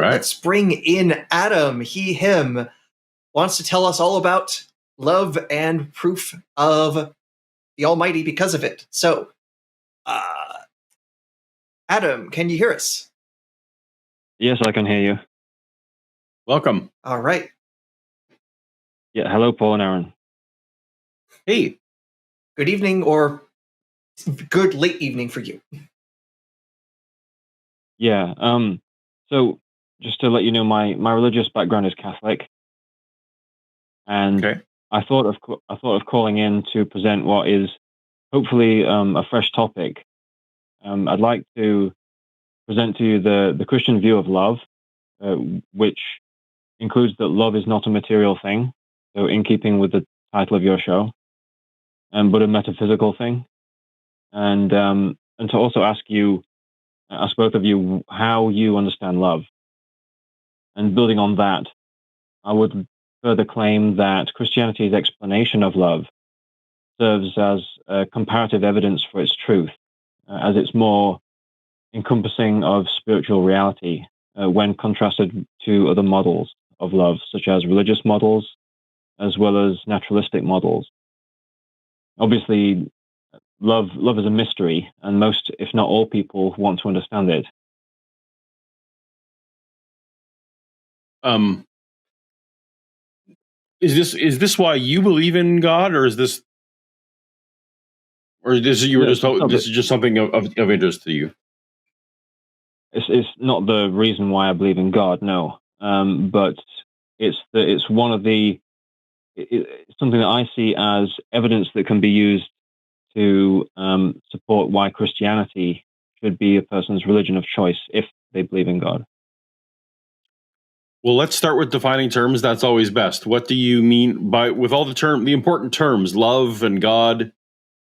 right. Let's bring in Adam. He, him, wants to tell us all about love and proof of the Almighty because of it. So, Adam, can you hear us? Yes, I can hear you. Welcome. All right. Yeah, hello, Paul and Aaron. Hey. Good evening, or good late evening for you. Yeah, so just to let you know, my religious background is Catholic, and Okay. I thought of calling in to present what is hopefully a fresh topic. I'd like to present to you the Christian view of love, which includes that love is not a material thing, so in keeping with the title of your show, but a metaphysical thing, and to also ask both of you how you understand love. And building on that, I would further claim that Christianity's explanation of love serves as comparative evidence for its truth, as it's more encompassing of spiritual reality when contrasted to other models of love, such as religious models, as well as naturalistic models. Obviously, love is a mystery, and most, if not all, people want to understand it. Is this why you believe in God, or is this just something of interest to you? It's not the reason why I believe in God, no. But it's something that I see as evidence that can be used to support why Christianity should be a person's religion of choice if they believe in God. Well, let's start with defining terms. That's always best. What do you mean with all the important terms, love and God?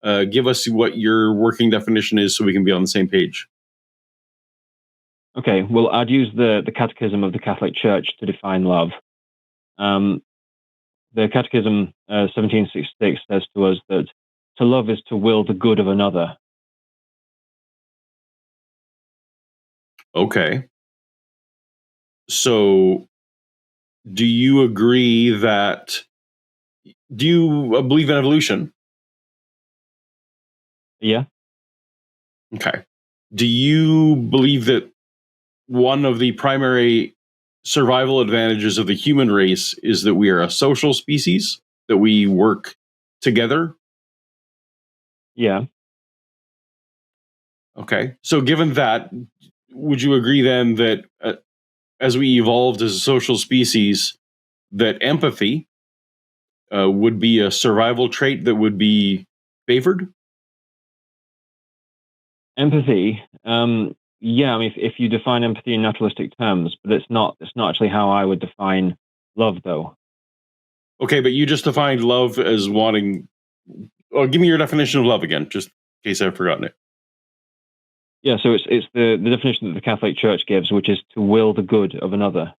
Give us what your working definition is so we can be on the same page. Okay, well, I'd use the Catechism of the Catholic Church to define love. The Catechism 1766 says to us that to love is to will the good of another. Okay. So, do you agree that... Do you believe in evolution? Yeah. Okay. Do you believe that one of the primary survival advantages of the human race is that we are a social species, that we work together? Yeah. Okay. So given that, would you agree then that as we evolved as a social species, that empathy would be a survival trait that would be favored? Empathy, yeah. I mean, if you define empathy in naturalistic terms, but it's not actually how I would define love, though. Okay, but you just defined love as wanting. Oh, give me your definition of love again, just in case I've forgotten it. Yeah, so it's the definition that the Catholic Church gives, which is to will the good of another.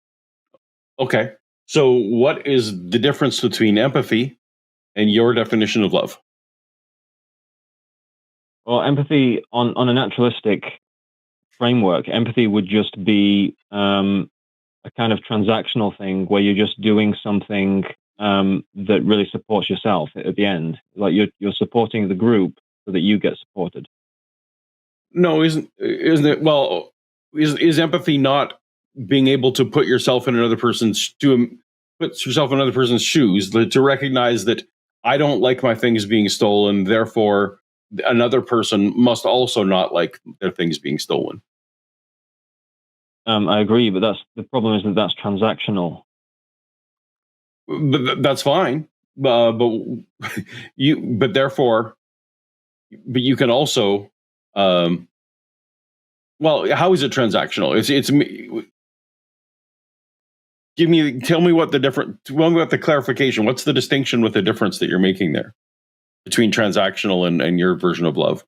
Okay, so what is the difference between empathy and your definition of love? Well, empathy on a naturalistic framework, empathy would just be a kind of transactional thing where you're just doing something that really supports yourself at the end. Like you're supporting the group so that you get supported. No, isn't it? Well, is empathy not being able to put yourself in another person's shoes, to recognize that I don't like my things being stolen, therefore another person must also not like their things being stolen? I agree, but the problem is that that's transactional. But that's fine. But you can also. Well, how is it transactional? Tell me what the clarification. What's the distinction with the difference that you're making there between transactional and your version of love?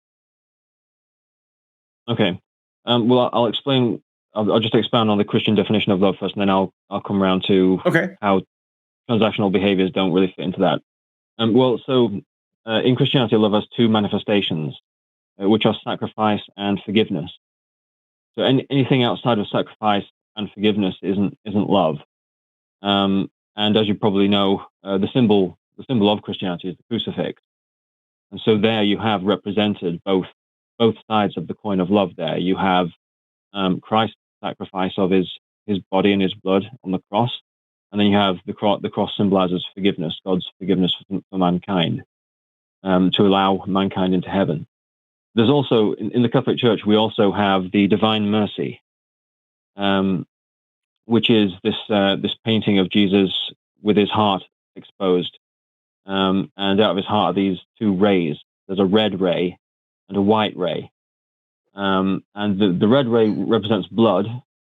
Okay. Well, I'll explain. I'll just expand on the Christian definition of love first, and then I'll come around to how transactional behaviors don't really fit into that. In Christianity, love has two manifestations, which are sacrifice and forgiveness. So anything outside of sacrifice and forgiveness isn't love. And as you probably know, the symbol of Christianity is the crucifix, and so there you have represented both sides of the coin of love. There you have Christ's sacrifice of his body and his blood on the cross, and then you have the cross symbolizes forgiveness, God's forgiveness for mankind, to allow mankind into heaven. There's also in the Catholic Church we also have the Divine Mercy, which is this painting of Jesus with his heart exposed, and out of his heart are these two rays. There's a red ray and a white ray. And the red ray represents blood,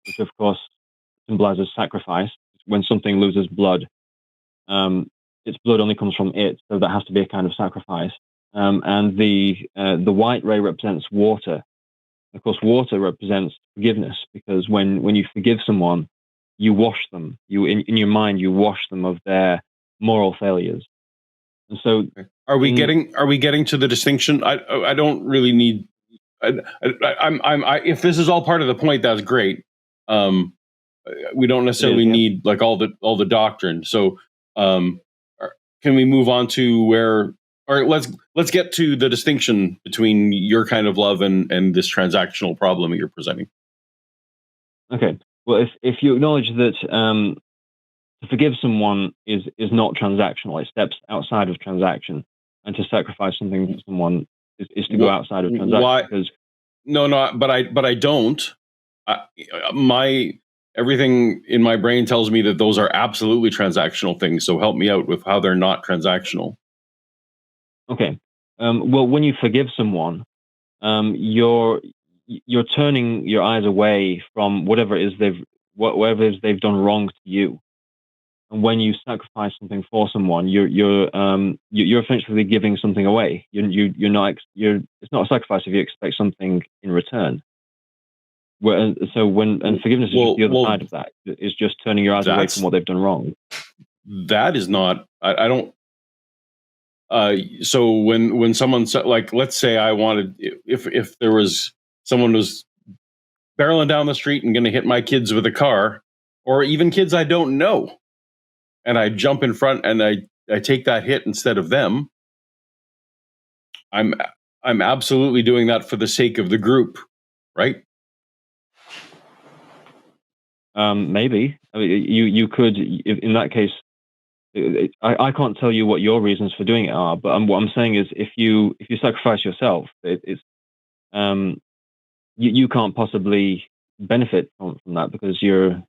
which of course symbolizes sacrifice. When something loses blood, its blood only comes from it, so that has to be a kind of sacrifice. And the white ray represents water. Of course, water represents forgiveness, because when you forgive someone, you wash them. In your mind, you wash them of their moral failures. And so, are we getting to the distinction? I don't really need. If this is all part of the point, that's great. We don't necessarily need like all the doctrine. So, can we move on to where? Or let's get to the distinction between your kind of love and this transactional problem that you're presenting. Okay. Well, if you acknowledge that to forgive someone is not transactional, it steps outside of transaction, and to sacrifice something for someone is to go outside of transaction. Why? Because but I don't. Everything in my brain tells me that those are absolutely transactional things. So help me out with how they're not transactional. Okay. Well, when you forgive someone, you're turning your eyes away from whatever it is they've done wrong to you. And when you sacrifice something for someone, you're essentially giving something away. It's not a sacrifice if you expect something in return. Forgiveness is just the other side of that. It's just turning your eyes away from what they've done wrong. That is not. I don't. So when someone said, like, let's say I wanted, if there was someone was barreling down the street and going to hit my kids with a car, or even kids I don't know, and I jump in front and I take that hit instead of them, I'm absolutely doing that for the sake of the group, right? Maybe. I mean, you could, in that case. I can't tell you what your reasons for doing it are, but what I'm saying is, if you sacrifice yourself, you can't possibly benefit from that, because you're.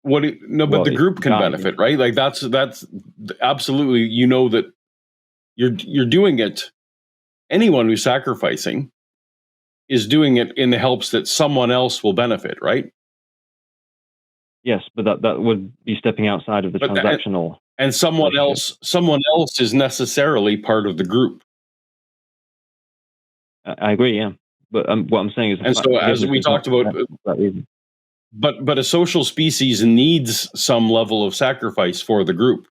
But the group can benefit, right? Like that's absolutely. You know that you're doing it. Anyone who's sacrificing is doing it in the hopes that someone else will benefit, right? Yes, but that would be stepping outside of the transactional. And someone else is necessarily part of the group. I agree, yeah. But what I'm saying is, and so as we talked about, but a social species needs some level of sacrifice for the group,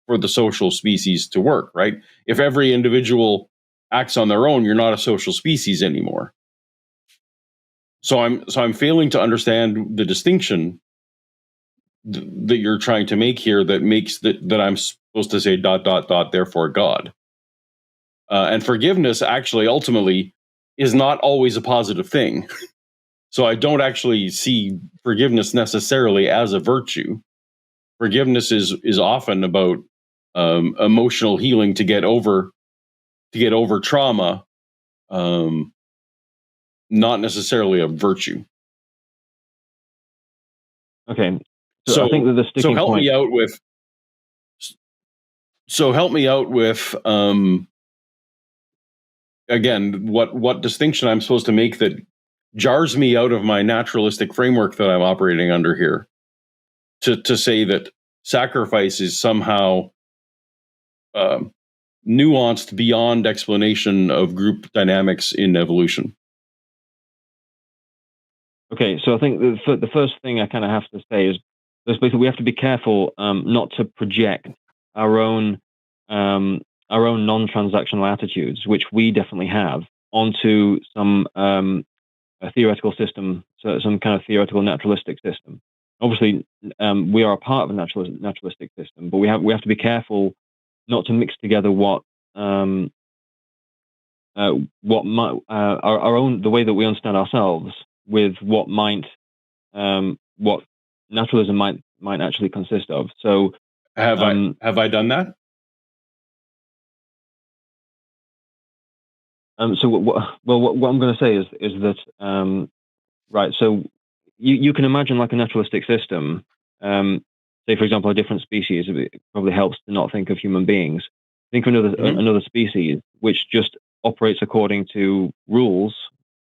for the social species to work, right? If every individual acts on their own, you're not a social species anymore. So I'm failing to understand the distinction that you're trying to make here, that makes that I'm supposed to say ... therefore God. And forgiveness actually ultimately is not always a positive thing. So I don't actually see forgiveness necessarily as a virtue. Forgiveness is often about emotional healing to get over trauma, not necessarily a virtue. Okay. So I think that the sticking help point. Help me out with again what distinction I'm supposed to make that jars me out of my naturalistic framework that I'm operating under here, to say that sacrifice is somehow nuanced beyond explanation of group dynamics in evolution. Okay, so I think the first thing I kind of have to say is basically we have to be careful not to project our own non-transactional attitudes, which we definitely have, onto some a theoretical system, so some kind of theoretical naturalistic system. obviously, we are a part of a naturalistic system, but we have to be careful not to mix together what our own, the way that we understand ourselves with what naturalism might actually consist of. So Have I done that? So what I'm going to say is that right. So you can imagine like a naturalistic system. Say, for example, a different species. It probably helps to not think of human beings. Think of another species which just operates according to rules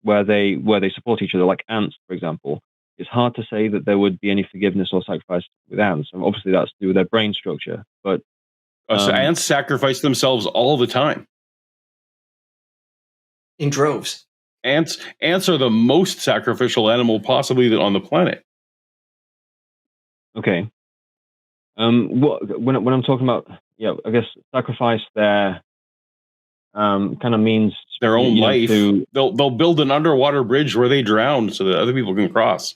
where they support each other, like ants, for example. It's hard to say that there would be any forgiveness or sacrifice with ants. And obviously, that's to do with their brain structure. But So ants sacrifice themselves all the time. In droves. Ants are the most sacrificial animal possibly on the planet. Okay. When I'm talking about, I guess sacrifice there kind of means their own life. They'll build an underwater bridge where they drown so that other people can cross.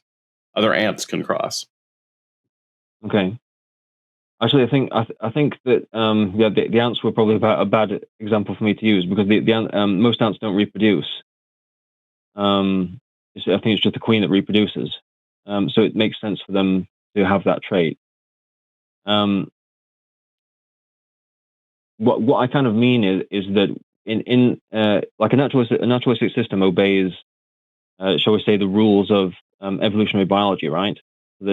Other ants can cross. Okay. Actually, I think that the ants were probably a bad example for me to use because most ants don't reproduce. I think it's just the queen that reproduces. So it makes sense for them to have that trait. What I kind of mean is that in like a naturalistic system obeys, shall we say, the rules of evolutionary biology, right? So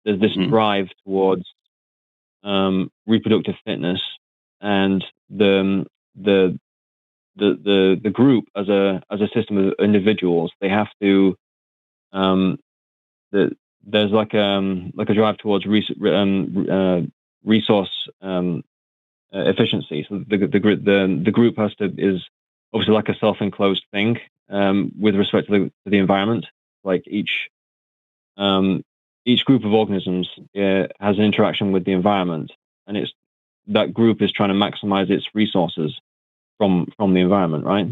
there's this drive towards reproductive fitness, and the group as a system of individuals, they have to there's like a drive towards resource efficiency. So the group is obviously like a self-enclosed thing with respect to the environment. Like each group of organisms has an interaction with the environment, and that group is trying to maximize its resources from the environment, right?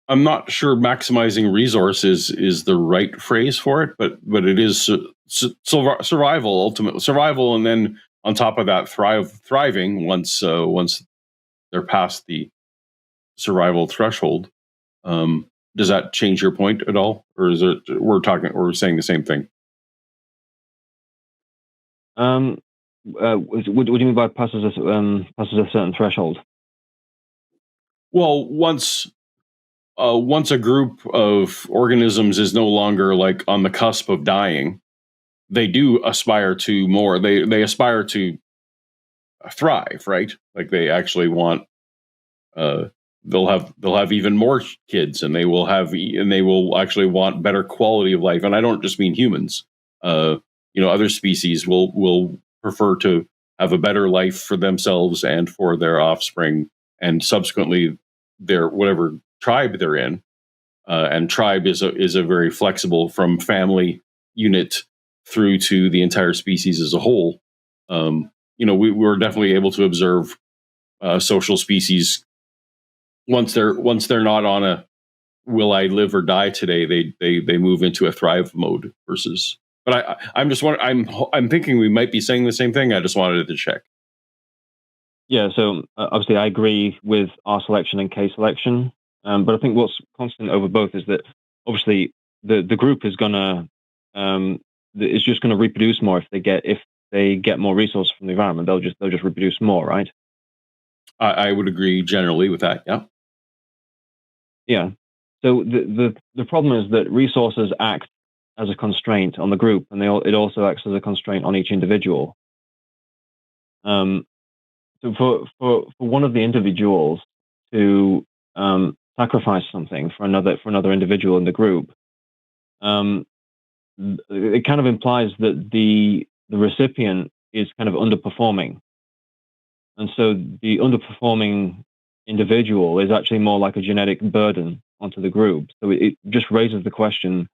I'm not sure maximizing resources is the right phrase for it, but it is survival, ultimate survival, and then on top of that, thriving once they're past the survival threshold. Does that change your point at all, or is it we're saying the same thing? What do you mean by passes a certain threshold? Well, once a group of organisms is no longer like on the cusp of dying, they do aspire to more. They aspire to thrive, right? Like they actually want. They'll have even more kids, and they will actually want better quality of life. And I don't just mean humans. Other species will prefer to have a better life for themselves and for their offspring, and subsequently their whatever tribe they're in. And tribe is a very flexible from family unit through to the entire species as a whole. We were definitely able to observe social species once they're not on a will I live or die today, they move into a thrive mode versus. But I'm just wondering, I'm thinking we might be saying the same thing. I just wanted to check. Yeah, so obviously I agree with R selection and K selection, but I think what's constant over both is that obviously the group is just gonna reproduce more if they get more resources from the environment. They'll just reproduce more, right? I would agree generally with that. Yeah. Yeah. So the problem is that resources act as a constraint on the group, and it also acts as a constraint on each individual. So for one of the individuals to sacrifice something for another individual in the group, it kind of implies that the recipient is kind of underperforming, and so the underperforming individual is actually more like a genetic burden onto the group. So it just raises the question: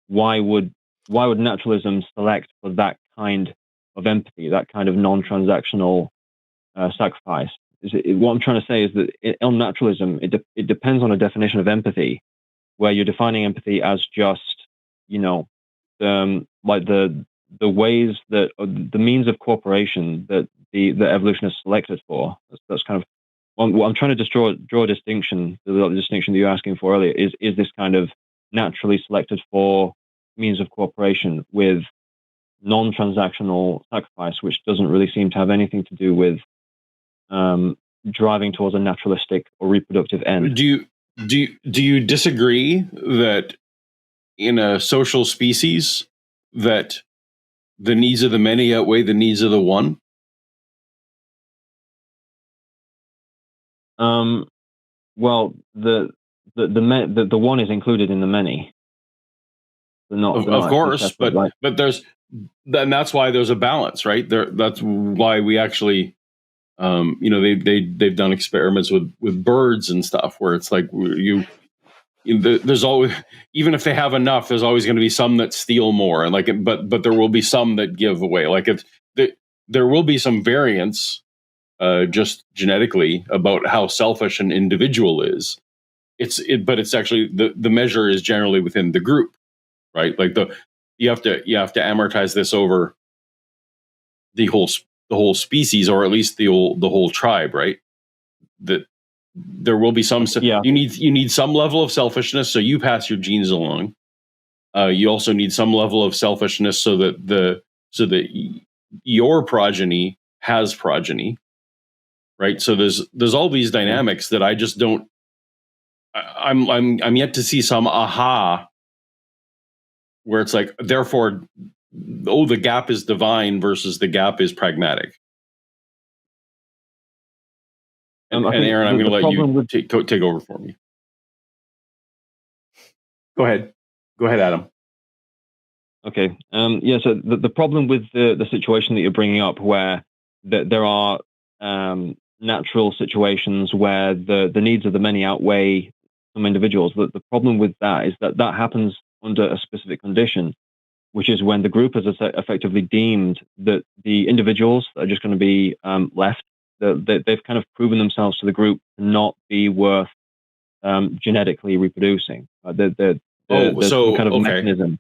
why would naturalism select for that kind of empathy, that kind of non-transactional sacrifice? What I'm trying to say is that on naturalism, it depends on a definition of empathy, where you're defining empathy as just like the ways that the means of cooperation that the evolutionists selected for. That's kind of what I'm trying to just draw a distinction. The distinction that you're asking for earlier is this kind of naturally selected for means of cooperation with non-transactional sacrifice, which doesn't really seem to have anything to do with driving towards a naturalistic or reproductive end. Do you disagree that in a social species that the needs of the many outweigh the needs of the one? Well, the one is included in the many. Of course, but that's why there's a balance, right? That's why we actually, they've done experiments with birds and stuff where it's like there's always, even if they have enough, there's always going to be some that steal more, and but there will be some that give away. There will be some variance, just genetically, about how selfish an individual is. But it's actually the measure is generally within the group, right? Like you have to amortize this over the whole species, or at least the whole tribe, right? That there will be some. Yeah. You need some level of selfishness, so you pass your genes along. You also need some level of selfishness so that your progeny has progeny, right? So there's all these dynamics that I just don't. I'm yet to see some aha where it's like, therefore, the gap is divine versus the gap is pragmatic. And Aaron, I'm going to let you take over for me. Go ahead, Adam. Okay. So the problem with the situation that you're bringing up, where there are natural situations where the needs of the many outweigh some individuals, the problem with that is that happens under a specific condition, which is when the group has effectively deemed that the individuals that are just going to be left, they've kind of proven themselves to the group to not be worth genetically reproducing. There's some kind of mechanism.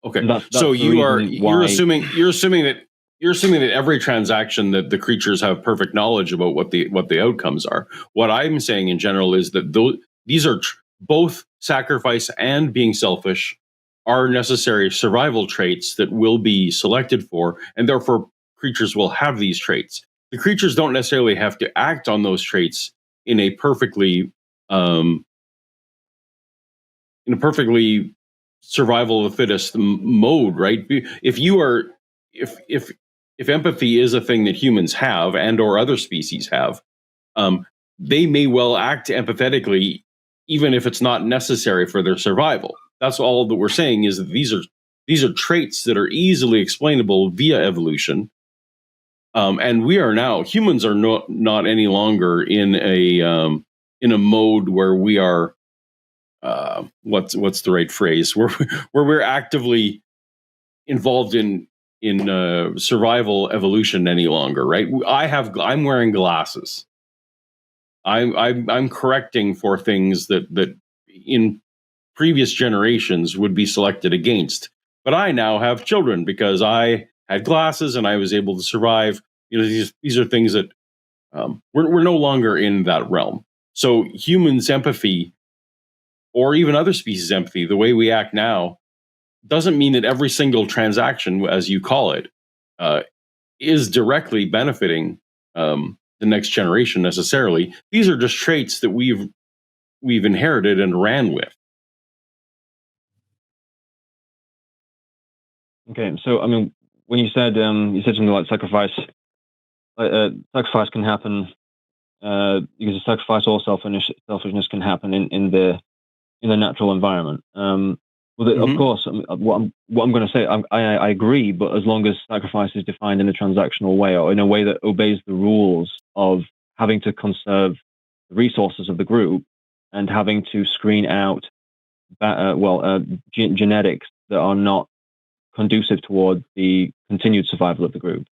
Okay, that's so you're assuming that every transaction that the creatures have perfect knowledge about what the outcomes are. What I'm saying in general is that these are both sacrifice and being selfish are necessary survival traits that will be selected for, and therefore creatures will have these traits. The creatures don't necessarily have to act on those traits in a perfectly survival of the fittest mode, right? If empathy is a thing that humans have and or other species have, they may well act empathetically even if it's not necessary for their survival. That's all that we're saying, is that these are traits that are easily explainable via evolution. And humans are not any longer in a mode where we are what's the right phrase, where we're actively involved in survival evolution any longer, right? I'm wearing glasses. I'm correcting for things that in previous generations would be selected against. But I now have children because I had glasses and I was able to survive. These are things that we're no longer in that realm. So humans' empathy, or even other species' empathy, the way we act now, doesn't mean that every single transaction, as you call it, is directly benefiting the next generation necessarily. These are just traits that we've inherited and ran with. Okay, so I mean, when you said something like sacrifice can happen because of sacrifice, or selfishness can happen in the natural environment. Of course, what I'm going to say, I agree, but as long as sacrifice is defined in a transactional way, or in a way that obeys the rules of having to conserve the resources of the group and having to screen out genetics that are not conducive toward the continued survival of the group.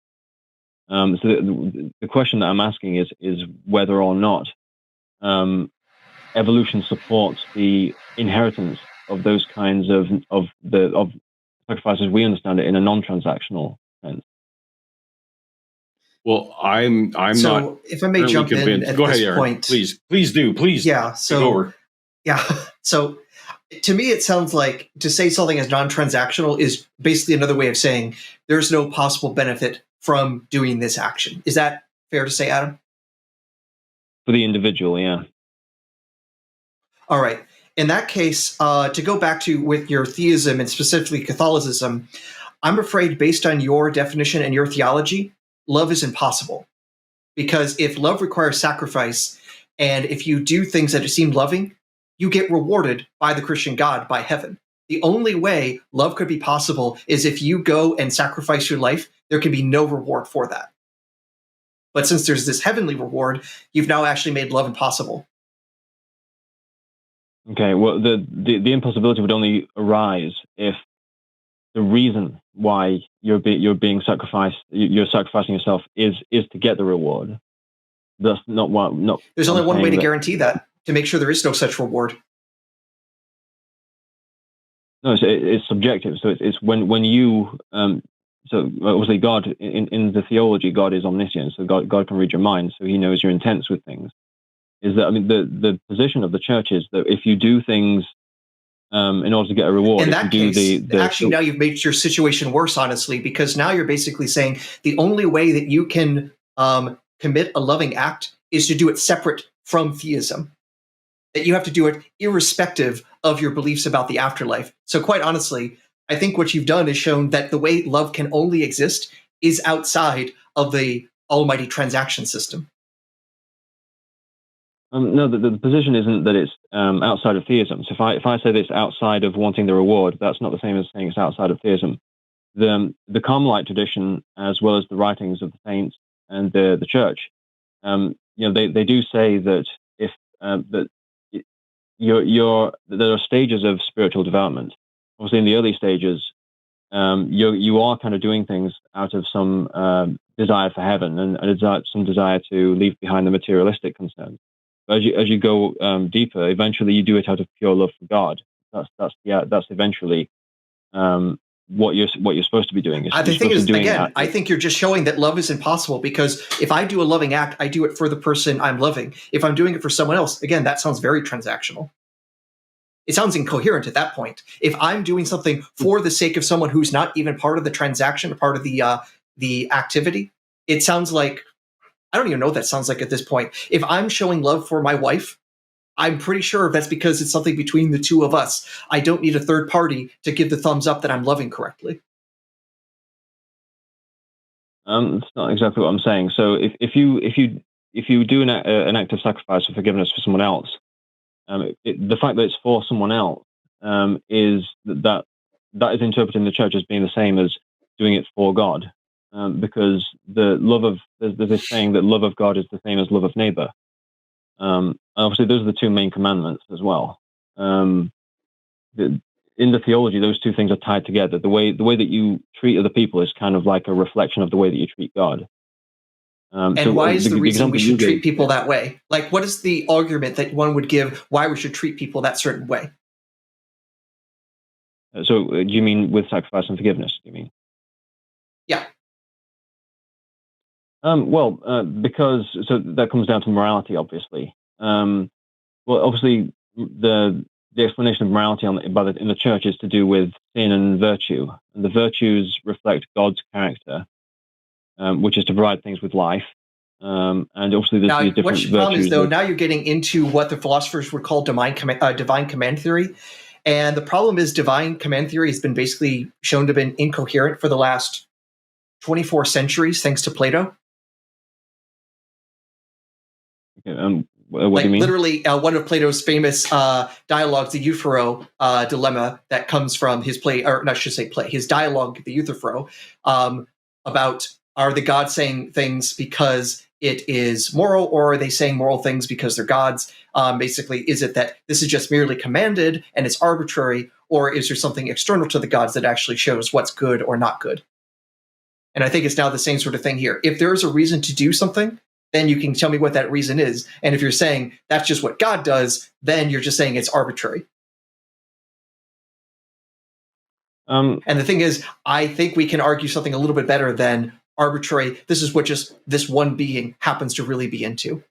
So the question that I'm asking is whether or not evolution supports the inheritance of those kinds of sacrifices we understand it in a non-transactional sense. Well, I'm So not if I may currently jump in convinced. at Go ahead, this Aaron. point. Please do. Please. Yeah. Take So over. yeah. So to me, it sounds like to say something as non-transactional is basically another way of saying there's no possible benefit from doing this action. Is that fair to say, Adam? For the individual, yeah. All right. In that case, to go back to with your theism and specifically Catholicism, I'm afraid based on your definition and your theology, love is impossible. Because if love requires sacrifice, and if you do things that seem loving, you get rewarded by the Christian God, by heaven. The only way love could be possible is if you go and sacrifice your life, there can be no reward for that. But since there's this heavenly reward, you've now actually made love impossible. Okay, well, the impossibility would only arise if the reason why you're being sacrificed, you're sacrificing yourself, is to get the reward. That's not what. Not. There's only one way to guarantee that, to make sure there is no such reward. No, it's subjective. So it's when you. So obviously, God in the theology, God is omniscient. So God can read your mind, so He knows your intents with things. Is that, I mean, the position of the church is that if you do things in order to get a reward, in that if you case, do actually now you've made your situation worse, honestly, because now you're basically saying the only way that you can commit a loving act is to do it separate from theism. That you have to do it irrespective of your beliefs about the afterlife. So quite honestly, I think what you've done is shown that the way love can only exist is outside of the almighty transaction system. No, the position isn't that it's outside of theism. So if I say that it's outside of wanting the reward, that's not the same as saying it's outside of theism. The Carmelite tradition, as well as the writings of the saints and the church, they do say that if that there are stages of spiritual development. Obviously, in the early stages, you are kind of doing things out of some desire for heaven and some desire to leave behind the materialistic concerns. But as you go deeper, eventually you do it out of pure love for God. That's eventually what you're supposed to be doing. The thing is, again, I think you're just showing that love is impossible, because if I do a loving act, I do it for the person I'm loving. If I'm doing it for someone else, again, that sounds very transactional. It sounds incoherent at that point. If I'm doing something for the sake of someone who's not even part of the transaction, part of the activity, it sounds like, I don't even know what that sounds like at this point. If I'm showing love for my wife, I'm pretty sure that's because it's something between the two of us. I don't need a third party to give the thumbs up that I'm loving correctly. That's not exactly what I'm saying. So if you do an act of sacrifice or forgiveness for someone else, the fact that it's for someone else is that is interpreted in the church as being the same as doing it for God, because there's this saying that love of God is the same as love of neighbor. Obviously, those are the two main commandments as well. In the theology, those two things are tied together. The way that you treat other people is kind of like a reflection of the way that you treat God. And why is the reason we should treat people that way? Like, what is the argument that one would give why we should treat people that certain way? So, do you mean with sacrifice and forgiveness? Do you mean? Yeah. Because that comes down to morality, obviously. Obviously, the explanation of morality in the church is to do with sin and virtue, and the virtues reflect God's character, which is to provide things with life. And obviously, there's these different virtues. What the problem is, though, now you're getting into what the philosophers would call divine command theory. And the problem is divine command theory has been basically shown to have been incoherent for the last 24 centuries, thanks to Plato. Okay, what do you mean? Literally, one of Plato's famous dialogues, the Euthyphro dilemma, that comes from his play, or I should say play, his dialogue, the Euthyphro, about are the gods saying things because it is moral, or are they saying moral things because they're gods? Basically, is it that this is just merely commanded and it's arbitrary, or is there something external to the gods that actually shows what's good or not good? And I think it's now the same sort of thing here. If there is a reason to do something, then you can tell me what that reason is. And if you're saying that's just what God does, then you're just saying it's arbitrary. And the thing is, I think we can argue something a little bit better than arbitrary. This is what just this one being happens to really be into.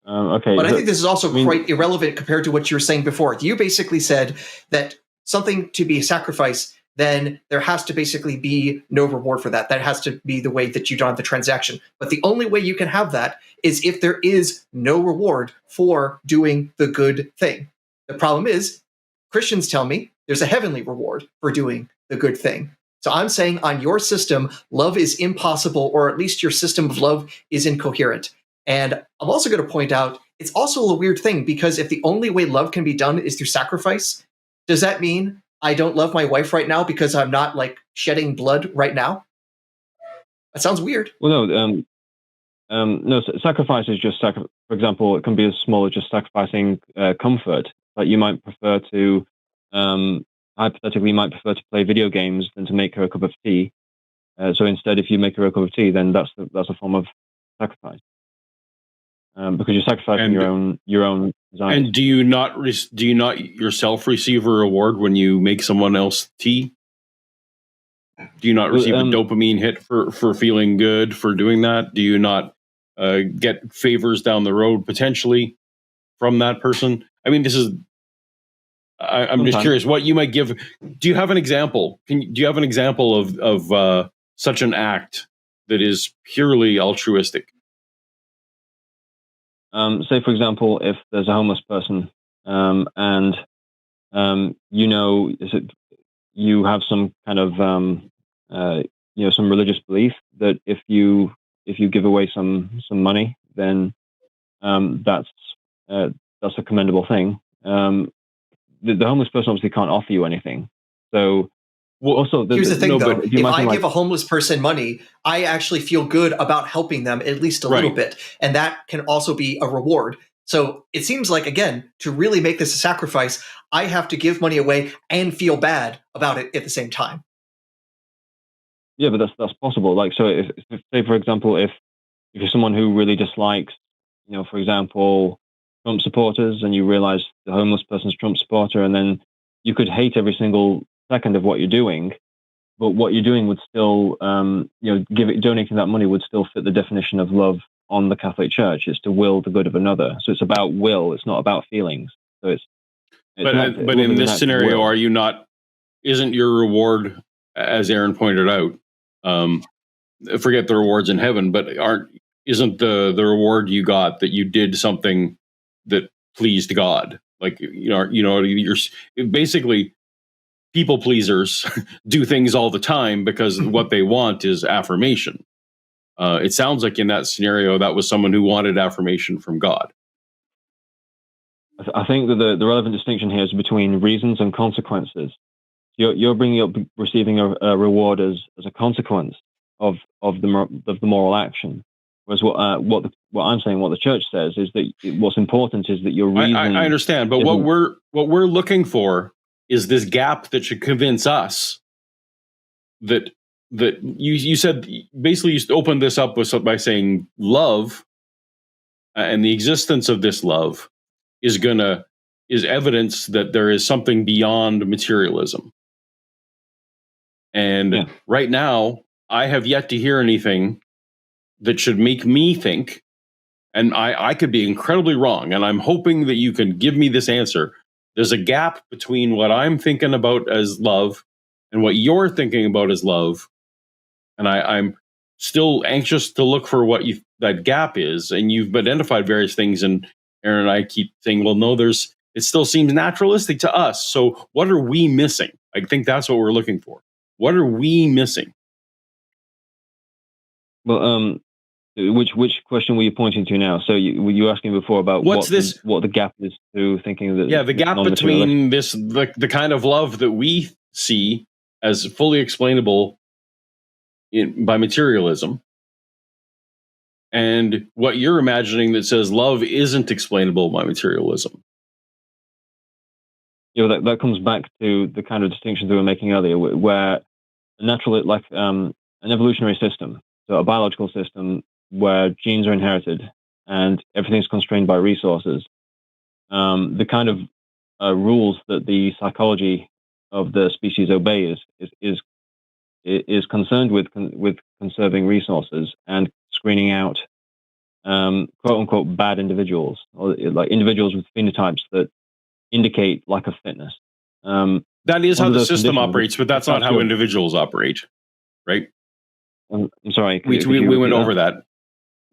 Okay, but I think this is also quite irrelevant compared to what you were saying before. You basically said that something to be a sacrifice, then there has to basically be no reward for that. That has to be the way that you don't have the transaction. But the only way you can have that is if there is no reward for doing the good thing. The problem is, Christians tell me there's a heavenly reward for doing the good thing. So I'm saying on your system, love is impossible, or at least your system of love is incoherent. And I'm also going to point out, it's also a weird thing, because if the only way love can be done is through sacrifice, does that mean I don't love my wife right now because I'm not like shedding blood right now? That sounds weird. Well, no, sacrifice is just, for example, it can be as small as just sacrificing comfort. Like you might prefer to, hypothetically, you might prefer to play video games than to make her a cup of tea. So instead, if you make her a cup of tea, then that's a form of sacrifice. Because you're sacrificing your own desires. And do you not yourself receive a reward when you make someone else tea? Do you not receive a dopamine hit for feeling good for doing that? Do you not get favors down the road potentially from that person? I mean, this is. I'm just curious what you might give. Do you have an example? Do you have an example of such an act that is purely altruistic? Say, for example, if there's a homeless person and you have some kind of some religious belief that if you give away some money, then that's a commendable thing. The homeless person obviously can't offer you anything. So, also, here's the thing, though. If I give a homeless person money, I actually feel good about helping them at least a little bit. And that can also be a reward. So it seems like, again, to really make this a sacrifice, I have to give money away and feel bad about it at the same time. Yeah, but that's possible. Like, so if say, for example, if you're someone who really dislikes, for example, Trump supporters, and you realize the homeless person's Trump supporter, and then you could hate every single second of what you're doing, but what you're doing would still, donating that money would still fit the definition of love on the Catholic Church. It's to will the good of another. So it's about will. It's not about feelings. So but in this scenario, are you not? Isn't your reward, as Aaron pointed out, forget the rewards in heaven, but isn't the reward you got that you did something that pleased God? Like you're basically. People pleasers do things all the time because what they want is affirmation. It sounds like in that scenario, that was someone who wanted affirmation from God. I think that the relevant distinction here is between reasons and consequences. You're bringing up receiving a reward as a consequence of the moral action, whereas what I'm saying, what the Church says, is that what's important is that your reason. I understand, but what we're looking for is this gap that should convince us that you said, basically you opened this up by saying love and the existence of this love is evidence that there is something beyond materialism. And right now, I have yet to hear anything that should make me think, and I could be incredibly wrong, and I'm hoping that you can give me this answer. There's a gap between what I'm thinking about as love and what you're thinking about as love. And I'm still anxious to look for what that gap is. And you've identified various things. And Aaron and I keep saying, well, no, it still seems naturalistic to us. So what are we missing? I think that's what we're looking for. What are we missing? Well, which question were you pointing to now? So were you asking before about what the gap is to thinking that? Yeah, the gap between the kind of love that we see as fully explainable by materialism, and what you're imagining that says love isn't explainable by materialism. That comes back to the kind of distinctions we were making earlier, where an evolutionary system, so a biological system, where genes are inherited and everything's constrained by resources. The kind of rules that the psychology of the species obeys is concerned with conserving resources and screening out quote unquote bad individuals, or like individuals with phenotypes that indicate lack of fitness. That is how the system operates, but that's not how individuals operate, right? I'm sorry. We went over that.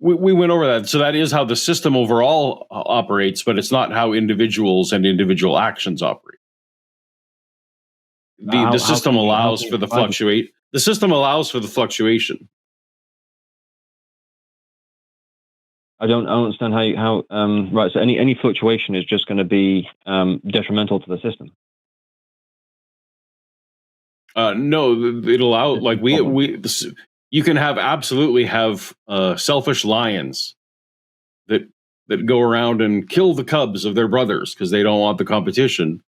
We went over that. So that is how the system overall operates, but it's not how individuals and individual actions operate. The system allows for the fluctuate. The system allows for the fluctuation. I don't understand how right. So any fluctuation is just going to be detrimental to the system. No, it allow like you can absolutely have selfish lions that go around and kill the cubs of their brothers because they don't want the competition.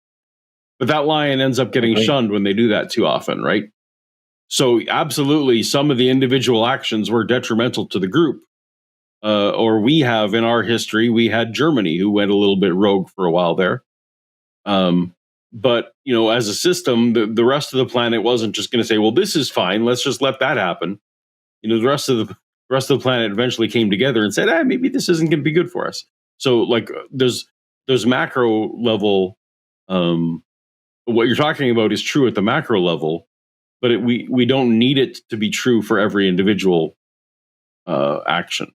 But that lion ends up getting shunned when they do that too often, right? So absolutely, some of the individual actions were detrimental to the group. Or we have in our history, we had Germany who went a little bit rogue for a while there. But as a system, the rest of the planet wasn't just going to say, "Well, this is fine. Let's just let that happen." The rest of the planet eventually came together and said, maybe this isn't going to be good for us. So, like, there's macro level. What you're talking about is true at the macro level, but we don't need it to be true for every individual action.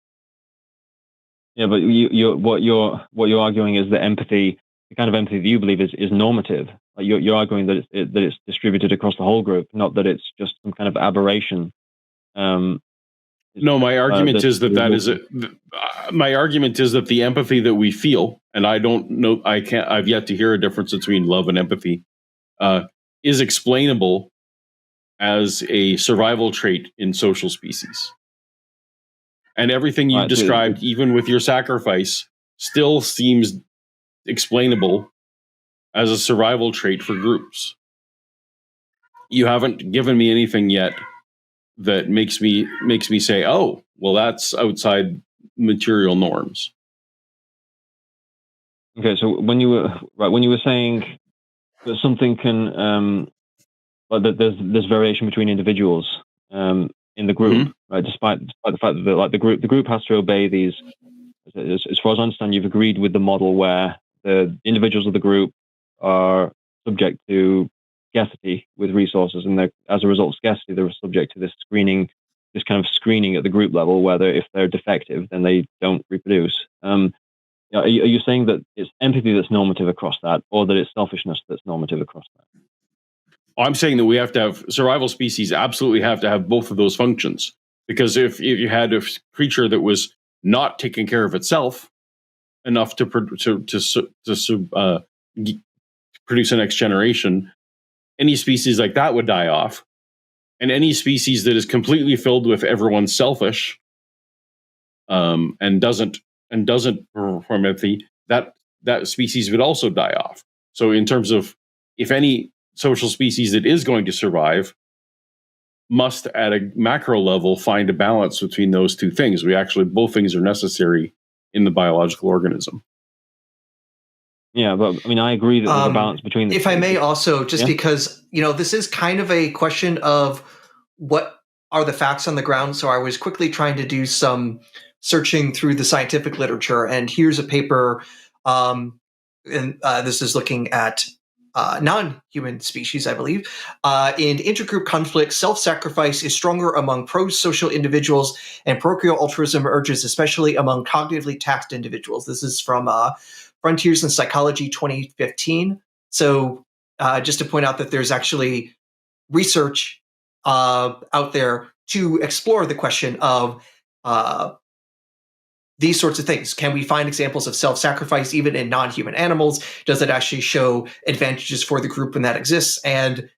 Yeah, but what you're arguing is that empathy, the kind of empathy that you believe is normative. Like you're arguing that it's distributed across the whole group, not that it's just some kind of aberration. No, my argument is my argument is that the empathy that we feel, and I don't know, I've yet to hear a difference between love and empathy, is explainable as a survival trait in social species. And everything you described, even with your sacrifice, still seems explainable as a survival trait for groups. You haven't given me anything yet that makes me say, "Oh, well, that's outside material norms." Okay, so when you were saying that something can, that there's variation between individuals in the group, right? Despite the fact that the group has to obey these. As far as I understand, you've agreed with the model where the individuals of the group are subject to scarcity with resources, and as a result of scarcity, they're subject to this kind of screening at the group level, where if they're defective, then they don't reproduce. Are you saying that it's empathy that's normative across that, or that it's selfishness that's normative across that? I'm saying that we have to have survival species absolutely have to have both of those functions, because if you had a creature that was not taking care of itself enough to produce a next generation, any species like that would die off. And any species that is completely filled with everyone selfish and doesn't perform empathy, that species would also die off. So in terms of, if any social species that is going to survive must at a macro level find a balance between those two things. Both things are necessary in the biological organism. Yeah, but I mean, I agree that there's a balance between the two. If I may also, because, this is kind of a question of what are the facts on the ground. So I was quickly trying to do some searching through the scientific literature, and here's a paper, and this is looking at non-human species, I believe. In intergroup conflict, self-sacrifice is stronger among pro-social individuals, and parochial altruism urges especially among cognitively taxed individuals. This is from Frontiers in Psychology 2015. So just to point out that there's actually research out there to explore the question of these sorts of things. Can we find examples of self-sacrifice even in non-human animals? Does it actually show advantages for the group when that exists? And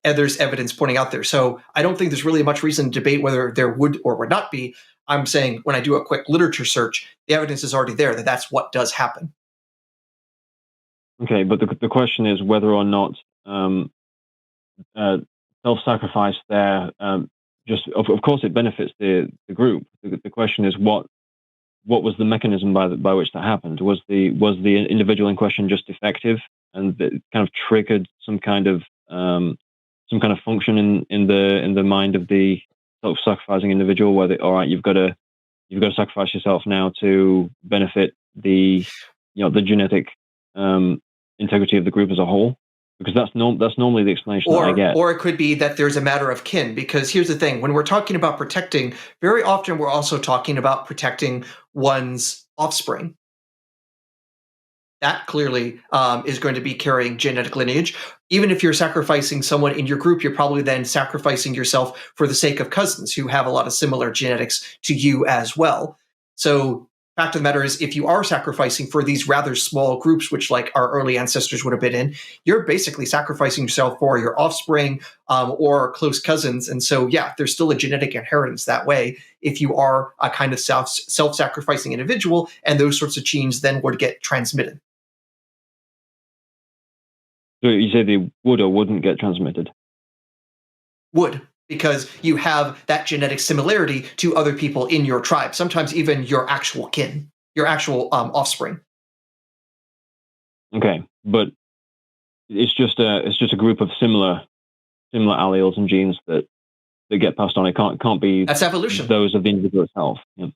there's evidence pointing out there. So I don't think there's really much reason to debate whether there would or would not be. I'm saying when I do a quick literature search, the evidence is already there that that's what does happen. Okay, but the question is whether or not self-sacrifice there, just of course it benefits the group. The question is what was the mechanism by which that happened? Was the individual in question just defective and that kind of triggered some kind of function in the mind of the self-sacrificing individual, where all right, you've got to sacrifice yourself now to benefit the genetic integrity of the group as a whole, because that's normally the explanation that I get. Or it could be that there's a matter of kin, because here's the thing: when we're talking about protecting, very often we're also talking about protecting one's offspring. That clearly is going to be carrying genetic lineage. Even if you're sacrificing someone in your group, you're probably then sacrificing yourself for the sake of cousins who have a lot of similar genetics to you as well. So fact of the matter is, if you are sacrificing for these rather small groups, which like our early ancestors would have been in, you're basically sacrificing yourself for your offspring or close cousins. And so, yeah, there's still a genetic inheritance that way if you are a kind of self-sacrificing individual, and those sorts of genes then would get transmitted. So you say they would or wouldn't get transmitted? Would, because you have that genetic similarity to other people in your tribe, sometimes even your actual kin, your actual offspring. Okay, but it's just a group of similar alleles and genes that get passed on. It can't be That's evolution. Those of the individual itself. Yeah.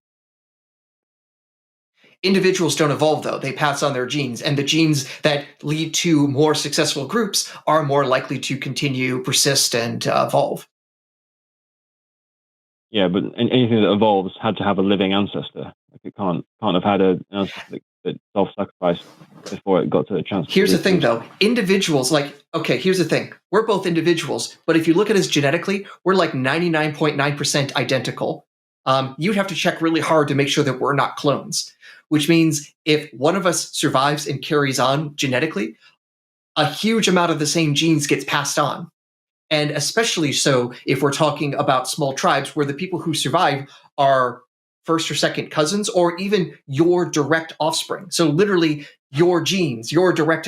Individuals don't evolve, though. They pass on their genes, and the genes that lead to more successful groups are more likely to continue, persist, and evolve. Yeah, but anything that evolves had to have a living ancestor. Like it can't have had an ancestor that self-sacrificed before it got to a chance. Here's the thing, though. Individuals, here's the thing. We're both individuals, but if you look at us genetically, we're like 99.9% identical. You'd have to check really hard to make sure that we're not clones, which means if one of us survives and carries on genetically, a huge amount of the same genes gets passed on. And especially so if we're talking about small tribes where the people who survive are first or second cousins, or even your direct offspring. So literally your genes, your direct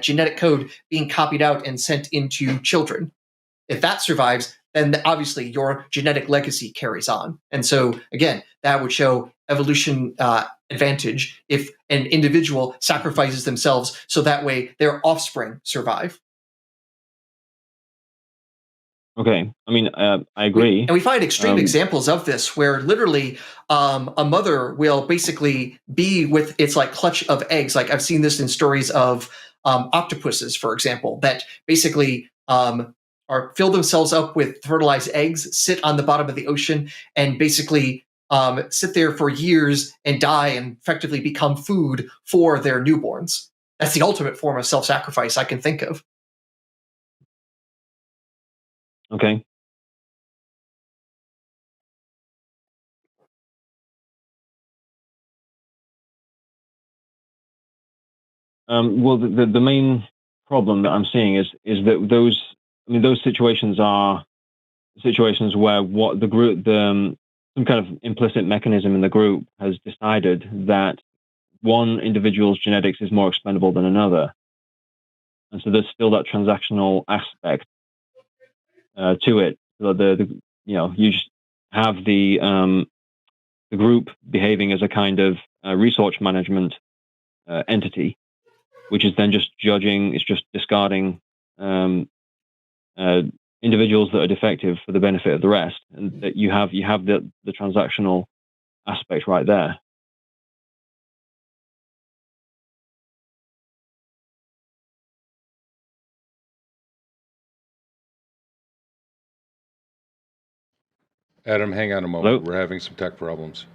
genetic code being copied out and sent into children. If that survives, then obviously your genetic legacy carries on. And so again, that would show evolution advantage if an individual sacrifices themselves so that way their offspring survive. Okay, I mean, I agree. And we find extreme examples of this where literally a mother will basically be with its like clutch of eggs. Like I've seen this in stories of octopuses, for example, that basically fill themselves up with fertilized eggs, sit on the bottom of the ocean, and basically sit there for years and die and effectively become food for their newborns. That's the ultimate form of self-sacrifice I can think of. Okay. Well, the main problem that I'm seeing is that those situations are situations where what the group, some kind of implicit mechanism in the group has decided that one individual's genetics is more expendable than another, and so there's still that transactional aspect to it. So you just have the group behaving as a kind of resource management entity, which is then just judging, it's just discarding individuals that are defective for the benefit of the rest, and that you have the transactional aspect right there. Adam, hang on a moment. Hello? We're having some tech problems.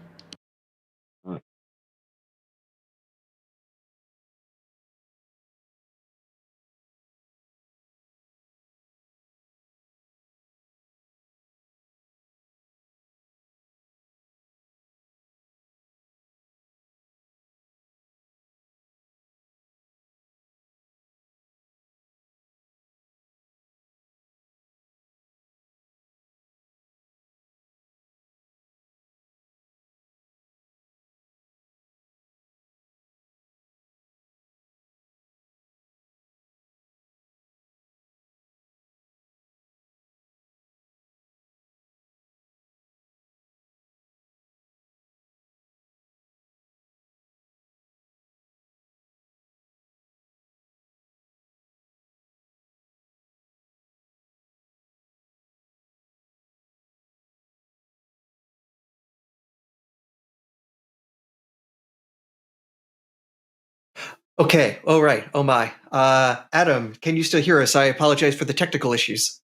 Okay. All right. Oh my. Adam, can you still hear us? I apologize for the technical issues.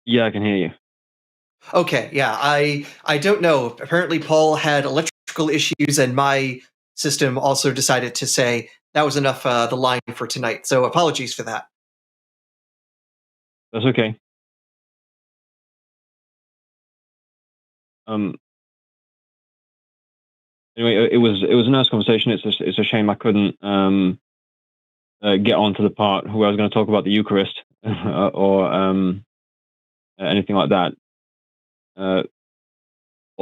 Yeah, I can hear you. Okay. Yeah. I don't know. Apparently, Paul had electrical issues, and my system also decided to say that was enough. The line for tonight. So apologies for that. That's okay. Anyway, it was a nice conversation. It's a shame I couldn't get on to the part where I was going to talk about the Eucharist or anything like that, or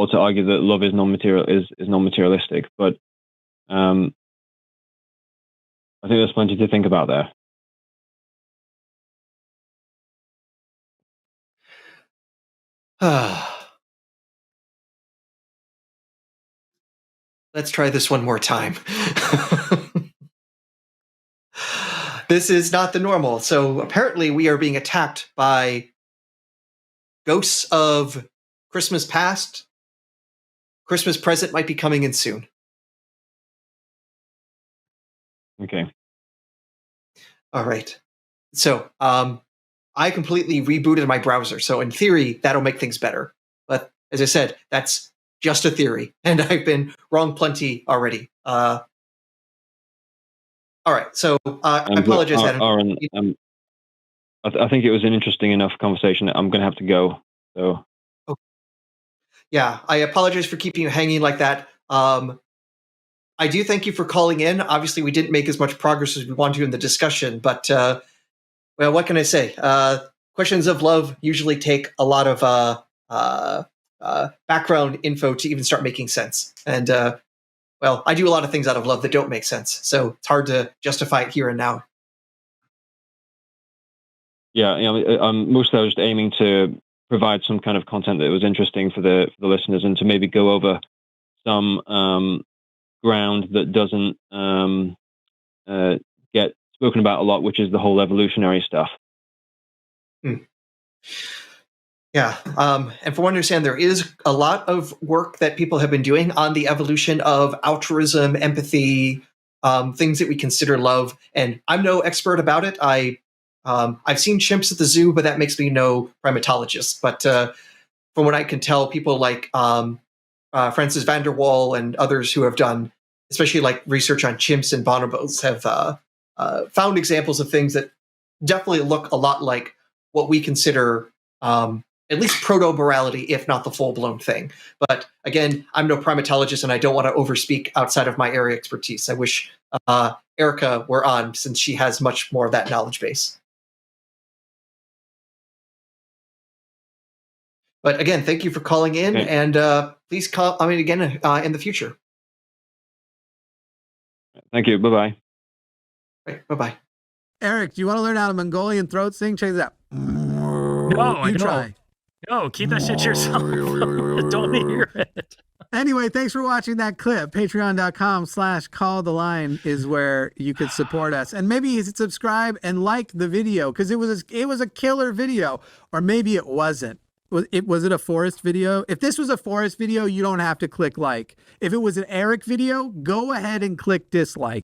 to argue that love is non-materialistic. But I think there's plenty to think about there. Let's try this one more time. This is not the normal. So apparently we are being attacked by ghosts of Christmas past. Christmas present might be coming in soon. Okay. All right. So I completely rebooted my browser. So in theory, that'll make things better. But as I said, that's just a theory. And I've been wrong plenty already. All right. So I apologize, Adam. Aaron, I think it was an interesting enough conversation. I'm going to have to go. So. Okay. Yeah, I apologize for keeping you hanging like that. I do thank you for calling in. Obviously, we didn't make as much progress as we wanted to in the discussion, but well, what can I say? Questions of love usually take a lot of background info to even start making sense. And well, I do a lot of things out of love that don't make sense, so it's hard to justify it here and now. Yeah, mostly I was just aiming to provide some kind of content that was interesting for the listeners, and to maybe go over some ground that doesn't get spoken about a lot, which is the whole evolutionary stuff. Yeah, and from what I understand, there is a lot of work that people have been doing on the evolution of altruism, empathy, things that we consider love. And I'm no expert about it. I've seen chimps at the zoo, but that makes me no primatologist. But from what I can tell, people like Francis van der Waal and others who have done, especially like research on chimps and bonobos, have found examples of things that definitely look a lot like what we consider at least proto-morality, if not the full-blown thing. But again, I'm no primatologist, and I don't want to overspeak outside of my area expertise. I wish Erica were on, since she has much more of that knowledge base. But again, thank you for calling in, Okay. and please call again in the future. Thank you. Bye-bye. Right, bye-bye. Eric, do you want to learn how to Mongolian throat sing? Check this out. No, I You don't. try. No, keep that shit to yourself. Don't want to hear it. Anyway, thanks for watching that clip. Patreon.com/calltheline is where you could support us. And maybe you should subscribe and like the video, because it was a killer video. Or maybe it wasn't. Was it a forest video? If this was a forest video, you don't have to click like. If it was an Eric video, go ahead and click dislike.